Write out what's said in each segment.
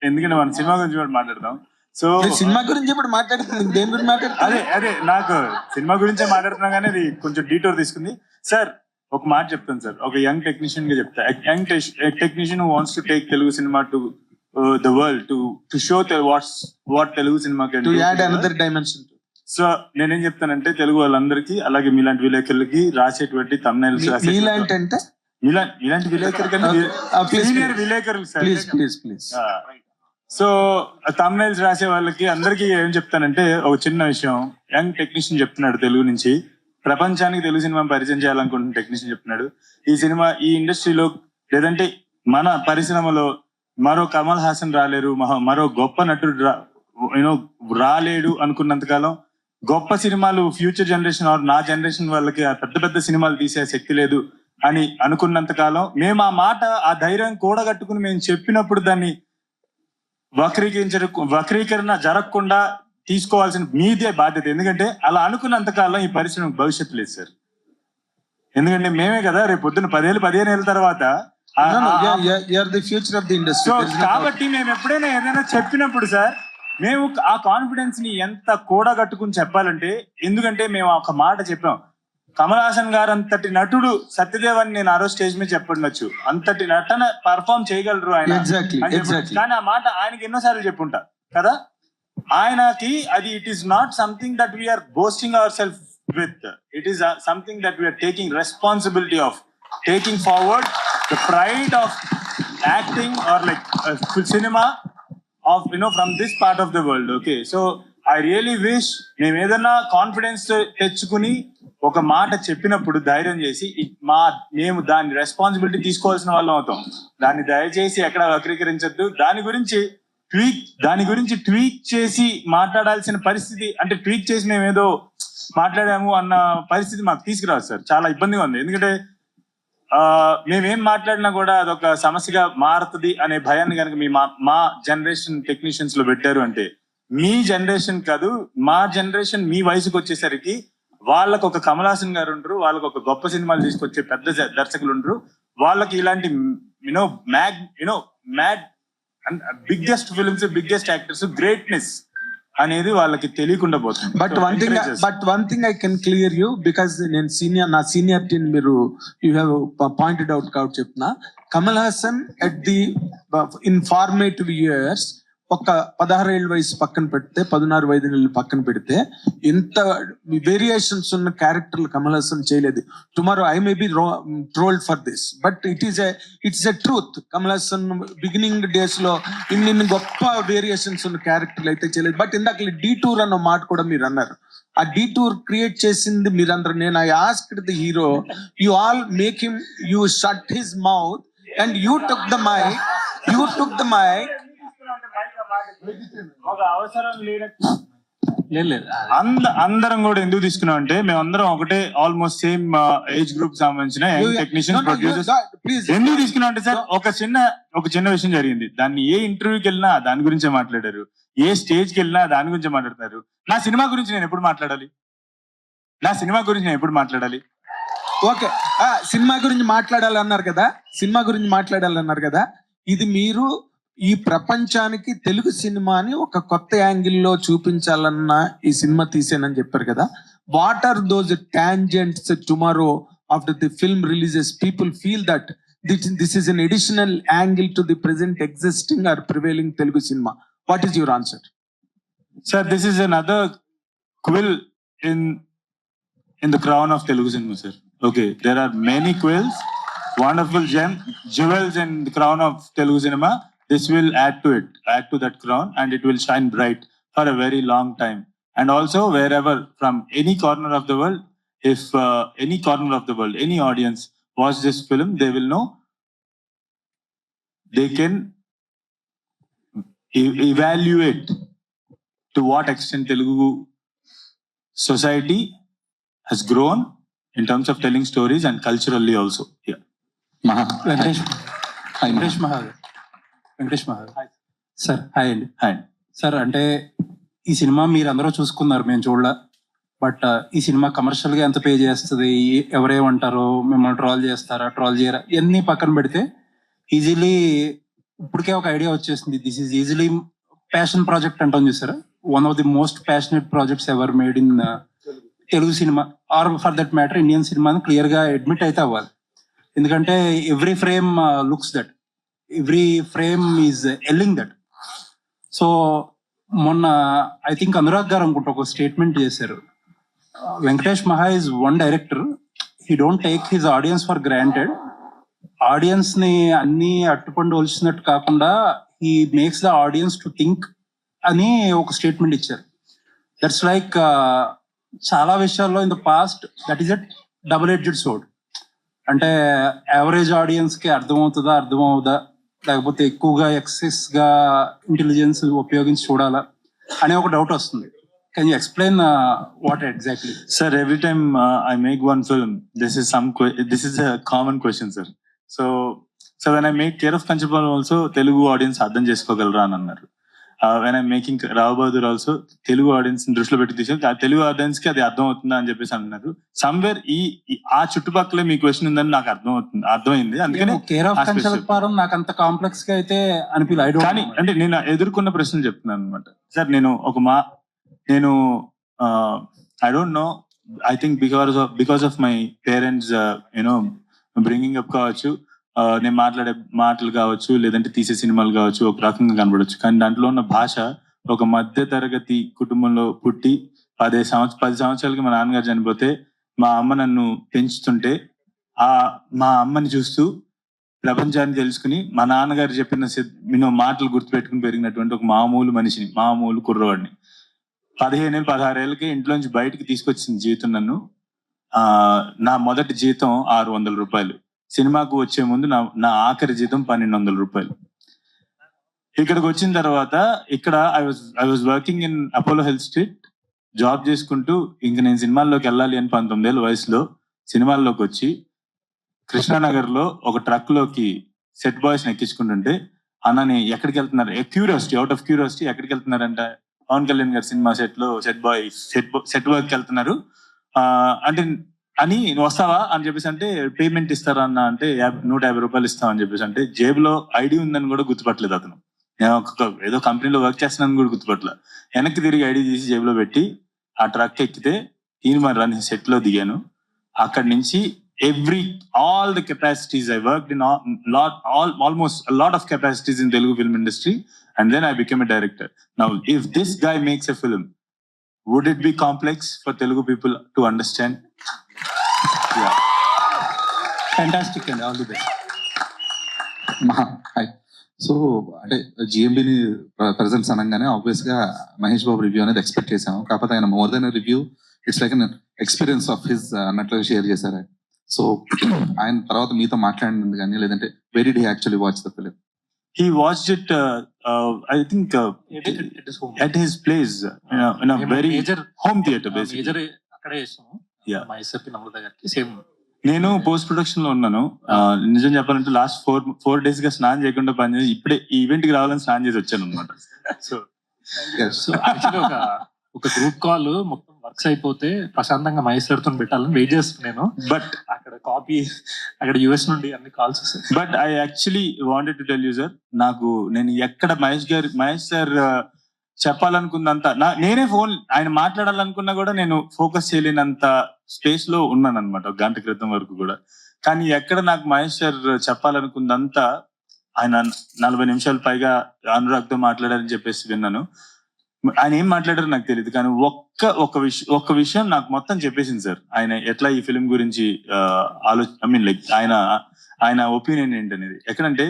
ఎందుకంటే మనం సినిమా గురించి కూడా మాట్లాడదాం. సో సినిమా గురించి ఇప్పుడు మాట్లాడుతుంది, దేని గురించి మాట్లాడుతుంది? అదే నాకు సినిమా గురించే మాట్లాడుతున్నా కానీ అది కొంచెం డీటోర్ తీసుకుంది. సార్ ఒక మాట చెప్తాను సార్, ఒక యంగ్ టెక్నీషియన్ గా చెప్తా. Young technician who wants to take Telugu cinema to the world, to show what Telugu cinema can to add another dimension. So నేనేం చెప్తానంటే తెలుగు వాళ్ళందరికీ, అలాగే మీలాంటి విలేకరులకి రాసేటువంటి thumbnails మీలాంటి అంటే ఇలాంటి విలేకరు కన్నా సీనియర్ విలేకరులు సార్. ప్లీజ్. సో thumbnails రాసే వాళ్ళకి అందరికీ ఏం చెప్తానంటే ఒక చిన్న విషయం. యంగ్ టెక్నీషియన్ చెప్తున్నాడు తెలుగు నుంచి ప్రపంచానికి తెలుగు సినిమా పరిచయం చేయాలనుకుంటున్న టెక్నీషియన్ చెప్తున్నాడు. ఈ సినిమా ఈ ఇండస్ట్రీలో లేదంటే మన పరిశ్రమలో మరో కమల్ హాసన్ రాలేరు, మరో గొప్ప నటుడు రాలేడు అనుకున్నంతకాలం గొప్ప సినిమాలు ఫ్యూచర్ జనరేషన్ ఆర్ నా జనరేషన్ వాళ్ళకి పెద్ద పెద్ద సినిమాలు తీసే శక్తి లేదు అని అనుకున్నంత కాలం మేము ఆ మాట, ఆ ధైర్యం కూడగట్టుకుని మేము చెప్పినప్పుడు దాన్ని వక్రీకరణ జరగకుండా తీసుకోవాల్సిన మీదే బాధ్యత. ఎందుకంటే అలా అనుకున్నంత కాలం ఈ పరిశ్రమ భవిష్యత్తు లేదు సార్. ఎందుకంటే మేమే కదా రేపు పొద్దున్న 10-15 ఏళ్ళ తర్వాత ఫ్యూచర్ ఆఫ్ ది ఇండస్ట్రీ. కాబట్టి మేము ఎప్పుడైనా ఏదైనా చెప్పినప్పుడు సార్ మేము ఆ కాన్ఫిడెన్స్ ని ఎంత కూడగట్టుకుని చెప్పాలంటే, ఎందుకంటే మేము ఒక మాట చెప్పాం. కమల్ హాసన్ గారు అంతటి నటుడు సత్యదేవ్ అని నేను ఆ రోజు స్టేజ్ మీద చెప్పండొచ్చు, అంతటి నటన పర్ఫార్మ్ చేయగలరు ఆయన. కానీ ఆ మాట ఆయనకి ఎన్నోసార్లు చెప్పుంటా కదా. ఆయనకి అది it is not something that we are boasting our self with, it is something that we are taking responsibility of, taking forward the pride of acting or like cinema of from this part of the world. Okay, so I really wish మేము ఏదైనా confidence తెచ్చుకుని ఒక మాట చెప్పినప్పుడు ధైర్యం చేసి మేము దాని రెస్పాన్సిబిలిటీ తీసుకోవాల్సిన వాళ్ళం అవుతాం. దాన్ని దయచేసి ఎక్కడ వక్రీకరించద్దు. దాని గురించి ట్వీట్ చేసి మాట్లాడాల్సిన పరిస్థితి, అంటే ట్వీట్ చేసి మేము ఏదో మాట్లాడాము అన్న పరిస్థితి మాకు తీసుకురాదు సార్. చాలా ఇబ్బందిగా ఉంది. ఎందుకంటే మేమేం మాట్లాడినా కూడా అదొక సమస్యగా మారుతుంది అనే భయాన్ని కనుక మా జనరేషన్ టెక్నీషియన్స్ లో పెట్టారు అంటే, మీ జనరేషన్ కాదు మా జనరేషన్ మీ వయసుకు వచ్చేసరికి వాళ్ళకు ఒక కమల్ హాసన్ గారు ఉండరు, వాళ్ళకు ఒక గొప్ప సినిమాలు తీసుకొచ్చే పెద్ద దర్శకులు ఉండరు, వాళ్ళకి ఇలాంటి mad biggest films, biggest actors, greatness అనేది వాళ్ళకి తెలియకుండా పోతుంది. But one thing I can clear you, because నేను నా సీనియారిటీని మీరు యూ హ్యావ్ పాయింటెడ్ అవుట్ కాబట్టి చెప్తున్నా. Kamal Haasan at the informative years ఒక 16 ఏళ్ళ వయసు పక్కన పెడితే, 16-15 ఏళ్ళు పక్కన పెడితే ఎంత వేరియేషన్స్ ఉన్న క్యారెక్టర్లు కమల్ హాసన్ చేయలేదు. Tomorrow I may be trolled for this, but it's a truth. Kamal Haasan beginning days లో ఇన్ని గొప్ప వేరియేషన్స్ ఉన్న క్యారెక్టర్లు అయితే చేయలేదు. బట్ ఇందాక డీటూర్ అన్న మాట కూడా మీరు అన్నారు. ఆ డీటూర్ క్రియేట్ చేసింది మీరందరూ. నేను I asked the hero, you all make him, you shut his mouth and you took the mic. ఒక అవసరం లేదు. అందరం కూడా ఎందుకు తీసుకున్నాం అంటే, మేమందరం ఒకటే ఆల్మోస్ట్ సేమ్ ఏజ్ గ్రూప్ సంబంధించిన టెక్నీషియన్స్, ప్రొడ్యూసర్స్. ఎందుకు తీసుకున్నాం అంటే సార్, ఒక చిన్న విషయం జరిగింది. దాన్ని ఏ ఇంటర్వ్యూకి వెళ్ళినా దాని గురించే మాట్లాడారు, ఏ స్టేజ్ కి వెళ్ళినా దాని గురించే మాట్లాడతారు. నా సినిమా గురించి నేను ఎప్పుడు మాట్లాడాలి? ఓకే, సినిమా గురించి మాట్లాడాలన్నారు కదా. ఇది మీరు ఈ ప్రపంచానికి తెలుగు సినిమాని ఒక కొత్త యాంగిల్లో చూపించాలన్న ఈ సినిమా తీసేనని చెప్పారు కదా. What are those tangents tomorrow after the film releases people feel that this is an additional angle to the present existing or prevailing Telugu cinema? What is your answer? Sir, this is another quill in the crown of Telugu cinema, sir. Okay, there are many quills, wonderful jewels in the crown of Telugu cinema. This will add to that crown, and it will shine bright for a very long time. And also, wherever, from any corner of the world, if any audience watch this film, they will know, they can evaluate to what extent Telugu society has grown in terms of telling stories and culturally also. Yeah. Venkatesh Mahadev sir. Hi అండి. Sir, అంటే ఈ cinema మీరు అందరూ చూసుకున్నారు, మేము చూడలే. But ఈ cinema commercial గా ఎంత పే చేస్తుంది, ఎవరేమంటారో, మిమ్మల్ని ట్రోల్ చేస్తారా, ట్రోల్ చేయరా, ఇవన్నీ పక్కన పెడితే ఈజీలీ ఇప్పటికే ఒక ఐడియా వచ్చేసింది. This is easily passion project అంటాం చూసారా, one of the most passionate projects ever made in Telugu cinema or for that matter Indian cinema అని క్లియర్ గా అడ్మిట్ అయితే అవ్వాలి. ఎందుకంటే every frame looks that, every frame is telling that. So మొన్న I think Anurag garu అనుకుంటా ఒక స్టేట్మెంట్ చేశారు, Venkatesh Maha is one director, he don't take his audience for granted. Audience ని అన్ని అట్టుపండు ఒలిచినట్టు కాకుండా he makes the audience to think అని ఒక స్టేట్మెంట్ ఇచ్చారు. దట్స్ లైక్ చాలా విషయాల్లో in the past that is a double edged sword. అంటే యావరేజ్ ఆడియన్స్ కి అర్థం అవుదా, లేకపోతే ఎక్కువగా ఎక్సెస్ గా ఇంటెలిజెన్స్ ఉపయోగించి చూడాలా అనే ఒక డౌట్ వస్తుంది. Can you explain what exactly? Sir, every time I make one film, this is a common question, sir. So when I make Care of Kanchapal also, Telugu audience అర్థం చేసుకోగలరా అని అన్నారు. When I'm making Rao Bahadur also, Telugu audience దృష్టిలో పెట్టి తీసారు, ఆ Telugu audience కి అది అర్థం అవుతుందా అని చెప్పేసి అన్నారు. సమ్వేర్ ఆ చుట్టుపక్కల మీ క్వశ్చన్ ఉందని నాకు అర్థమైంది. అందుకని కేర్ ఆఫ్ కంచలపారం నాకు అంత కాంప్లెక్స్ గా అయితే అనిపించలేదు. కానీ అంటే నేను ఎదుర్కొన్న ప్రశ్నలు చెప్తున్నాను అనమాట సార్. నేను I don't know, I think because of my parents bringing up కావచ్చు, నేను మాట్లాడే మాటలు కావచ్చు, లేదంటే తీసే సినిమాలు కావచ్చు, ఒక రకంగా కనబడచ్చు. కానీ దాంట్లో ఉన్న భాష, ఒక మధ్య తరగతి కుటుంబంలో పుట్టి 10 సంవత్సరాలకి మా నాన్నగారు చనిపోతే మా అమ్మ నన్ను పెంచుతుంటే, మా అమ్మని చూస్తూ ప్రపంచాన్ని తెలుసుకుని మా నాన్నగారు చెప్పిన మాటలు గుర్తుపెట్టుకుని పెరిగినటువంటి ఒక మామూలు మనిషిని, మామూలు కుర్రవాడిని. 16 ఏళ్ళకి ఇంట్లోంచి బయటకు తీసుకొచ్చిన జీవితం నన్ను. నా మొదటి జీతం 600 రూపాయలు. సినిమాకు వచ్చే ముందు నా ఆఖరి జీతం 1200 రూపాయలు. ఇక్కడికి వచ్చిన తర్వాత ఇక్కడ I was working in Apollo health street, job చేసుకుంటూ ఇంక నేను సినిమాల్లోకి వెళ్ళాలి అని 19 ఏళ్ళ వయసులో సినిమాల్లోకి వచ్చి కృష్ణానగర్ లో ఒక ట్రక్ లోకి సెట్ బాయ్స్ ఎక్కించుకుంటుంటే, అన్నని ఎక్కడికి వెళ్తున్నారు, క్యూరియాసిటీ, అవుట్ ఆఫ్ క్యూరియాసిటీ, ఎక్కడికి వెళ్తున్నారంట, పవన్ కళ్యాణ్ గారి సినిమా సెట్ లో సెట్ వర్క్ వెళ్తున్నారు అంటే అని, వస్తావా అని చెప్పేసి అంటే, పేమెంట్ ఇస్తారా అన్న అంటే 150 రూపాయలు ఇస్తామని చెప్పేసి అంటే, జేబులో ఐడి ఉందని కూడా గుర్తుపట్టలేదు అతను. నేను ఏదో కంపెనీలో వర్క్ చేస్తున్నాను కూడా గుర్తుపట్టలేదు. వెనక్కి తిరిగి ఐడి తీసి జేబులో పెట్టి ఆ ట్రక్ ఎక్కితే తీర్మాన్ రన్ సెట్ లో దిగాను. అక్కడి నుంచి all the capacities I worked in, almost a lot of capacities in Telugu film industry, and then I became a director. Now if this guy makes a film, would it be complex for Telugu people to understand? Yeah, fantastic and all the best. Hi. So అంటే జిఎంబిని presents అనగానే obvious గా Mahesh Babu review అనేది expect చేసాము. కాకపోతే ఆయన more than review, it's like an experience of his అన్నట్లు share చేశారు. So ఆయన తర్వాత మీతో మాట్లాడింది కానీ, లేదంటే very did he actually watch the film? he watched it I think at his place in a very major home theater basically. Major అక్కడే చేసాము. Yeah. మైసెపి నమ్ముల దగ్గరికి సేమ్. నేను పోస్ట్ ప్రొడక్షన్ లో ఉన్నాను. నిజం చెప్పాలంటే లాస్ట్ 4 days గా స్నానం చేయకుండా పనిచేసి ఇప్పుడే ఈ ఈవెంట్ కి రావాలని స్నానం చేసి వచ్చాను అనమాట. సో యాక్చువల్లీ ఒక గ్రూప్ కాల్ మొత్తం వర్క్స్ అయిపోతే ప్రశాంతంగా మహేశ్వరితో పెట్టాలని వెయిట్ చేస్తున్నాను. బట్ అక్కడ కాపీ, అక్కడ యుఎస్ నుండి అన్ని కాల్స్ వస్తాయి. But I actually wanted to tell you sir, నేను ఎక్కడ మహేష్ సార్ చెప్పాలనుకున్నంత, నేనే ఫోన్ ఆయన మాట్లాడాలనుకున్నా కూడా నేను ఫోకస్ చేయలేనంత స్పేస్ లో ఉన్నాను అనమాట, ఒక గంట క్రితం వరకు కూడా. కానీ ఎక్కడ నాకు మహేష్ సార్ చెప్పాలనుకున్నంత, ఆయన 40 నిమిషాలు పైగా అనురాగ్ తో మాట్లాడారని చెప్పేసి విన్నాను. ఆయన ఏం మాట్లాడారో నాకు తెలియదు, కానీ ఒక్క విషయం నాకు మొత్తం చెప్పేసింది సార్. ఆయన ఎట్లా ఈ ఫిలిం గురించి ఐ మీన్ లైక్ ఆయన ఒపీనియన్ ఏంటనేది. ఎక్కడంటే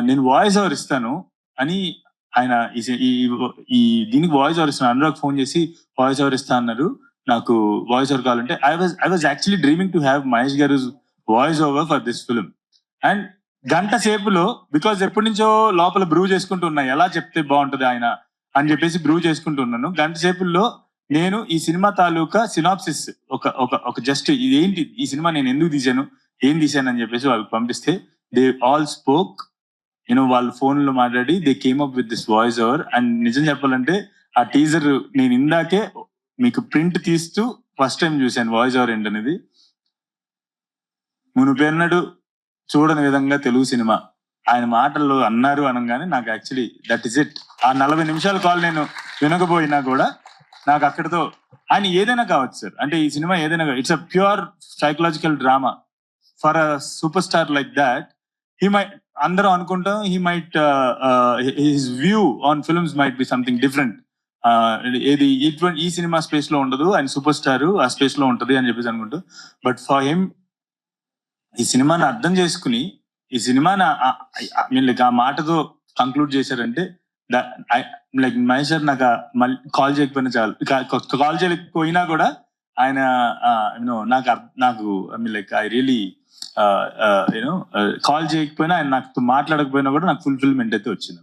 నేను వాయిస్ ఓవర్ ఇస్తాను అని ఆయన ఈ దీనికి వాయిస్ ఓవర్ ఇస్తాను, అనురాగ్ ఫోన్ చేసి వాయిస్ ఓవర్ ఇస్తా అన్నారు, నాకు వాయిస్ ఓవర్ కావాలంటే I was actually dreaming to have Mahesh garu voice over for this film. And గంట సేపులో, బికాజ్ ఎప్పటి నుంచో లోపల బ్రూ చేసుకుంటూ ఉన్నా, ఎలా చెప్తే బాగుంటది ఆయన అని చెప్పేసి బ్రూ చేసుకుంటూ ఉన్నాను. గంట సేపుల్లో నేను ఈ సినిమా తాలూకా సినాప్సిస్ ఒక జస్ట్ ఇదేంటి, ఈ సినిమా నేను ఎందుకు తీసాను, ఏం తీసాను అని చెప్పేసి వాళ్ళకి పంపిస్తే, దే ఆల్ స్పోక్, వాళ్ళు ఫోన్ లో మాట్లాడి they came up with this voice over. And నిజం చెప్పాలంటే ఆ టీజర్ నేను ఇందాకే మీకు ప్రింట్ తీస్తూ ఫస్ట్ టైం చూశాను వాయిస్ ఓవర్ ఏంటనేది. మునుపెన్నడు చూడని విధంగా తెలుగు సినిమా ఆయన మాటలు అన్నారు అనగానే నాకు యాక్చువల్లీ దట్ ఇస్ ఇట్. ఆ 40 నిమిషాల కాల్ నేను వినకపోయినా కూడా నాకు అక్కడితో ఆయన ఏదైనా కావచ్చు సార్. అంటే ఈ సినిమా ఏదైనా it's a pure psychological drama for a super star like that. He might అందరూ అనుకుంటాం he might his view on films might be something different. ఏది ఈ సినిమా స్పేస్ లో ఉండదు, ఆయన సూపర్ స్టార్ ఆ స్పేస్ లో ఉంటది అని చెప్పేసి అనుకుంటూ. బట్ ఫర్ హిమ్ ఈ సినిమాని అర్థం చేసుకుని ఈ సినిమాని లైక్ ఆ మాటతో కంక్లూడ్ చేశారంటే లైక్ మహేష్ సార్ నాకు మళ్ళీ కాల్ చేయకపోయినా చాలు. కాల్ చేయలేకపోయినా కూడా ఆయన నాకు లైక్ ఐ రియలీ కాల్ చేయకపోయినా ఆయన నాకు మాట్లాడకపోయినా కూడా నాకు ఫుల్ఫిల్మెంట్ అయితే వచ్చింది.